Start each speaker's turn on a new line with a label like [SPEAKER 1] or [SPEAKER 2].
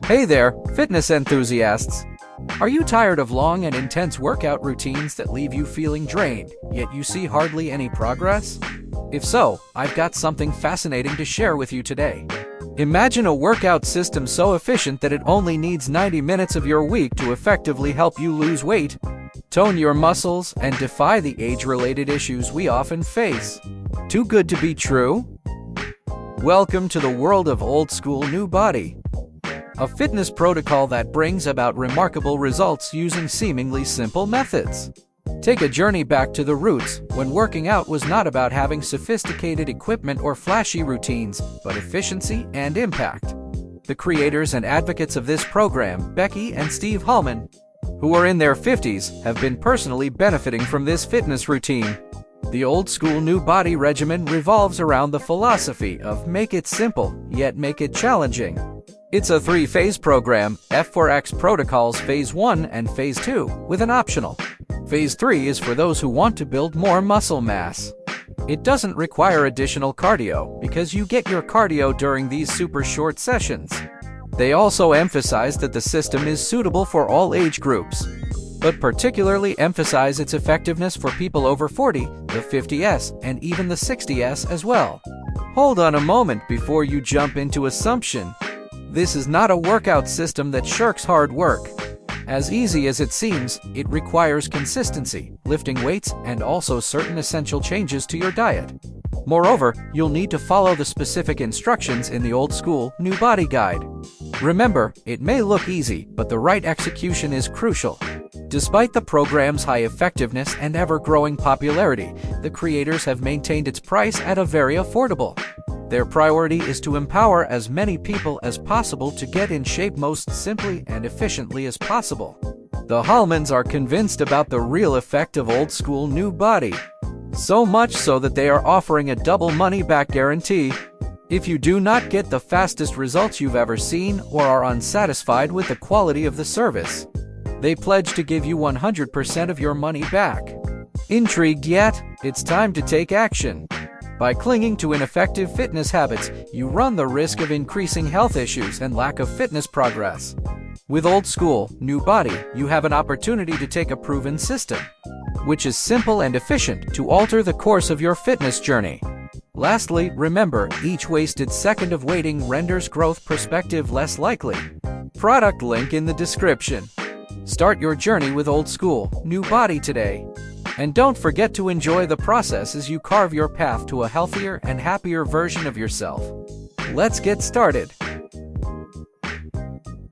[SPEAKER 1] Hey there, fitness enthusiasts! Are you tired of long and intense workout routines that leave you feeling drained, yet you see hardly any progress? If so, I've got something fascinating to share with you today. Imagine a workout system so efficient that it only needs 90 minutes of your week to effectively help you lose weight, tone your muscles, and defy the age-related issues we often face. Too good to be true? Welcome to the world of old school new body. A fitness protocol that brings about remarkable results using seemingly simple methods. Take a journey back to the roots, when working out was not about having sophisticated equipment or flashy routines, but efficiency and impact. The creators and advocates of this program, Becky and Steve Hallman, who are in their 50s, have been personally benefiting from this fitness routine. The old school new body regimen revolves around the philosophy of make it simple, yet make it challenging. It's a three-phase program, F4X protocols Phase 1 and Phase 2, with an optional. Phase 3 is for those who want to build more muscle mass. It doesn't require additional cardio, because you get your cardio during these super short sessions. They also emphasize that the system is suitable for all age groups, but particularly emphasize its effectiveness for people over 40, the 50s, and even the 60s as well. Hold on a moment before you jump into assumption. This is not a workout system that shirks hard work. As easy as it seems, it requires consistency, lifting weights, and also certain essential changes to your diet. Moreover, you'll need to follow the specific instructions in the old school new body guide. Remember, it may look easy, but the right execution is crucial. Despite the program's high effectiveness and ever-growing popularity, the creators have maintained its price at a very affordable. Their priority is to empower as many people as possible to get in shape most simply and efficiently as possible. The Hallmans are convinced about the real effect of old school new body. So much so that they are offering a double money-back guarantee. If you do not get the fastest results you've ever seen or are unsatisfied with the quality of the service, they pledge to give you 100% of your money back. Intrigued yet? It's time to take action. By clinging to ineffective fitness habits, you run the risk of increasing health issues and lack of fitness progress. With old school, new body, you have an opportunity to take a proven system, which is simple and efficient, to alter the course of your fitness journey. Lastly, remember, each wasted second of waiting renders growth perspective less likely. Product link in the description. Start your journey with old school, new body today. And don't forget to enjoy the process as you carve your path to a healthier and happier version of yourself. Let's get started.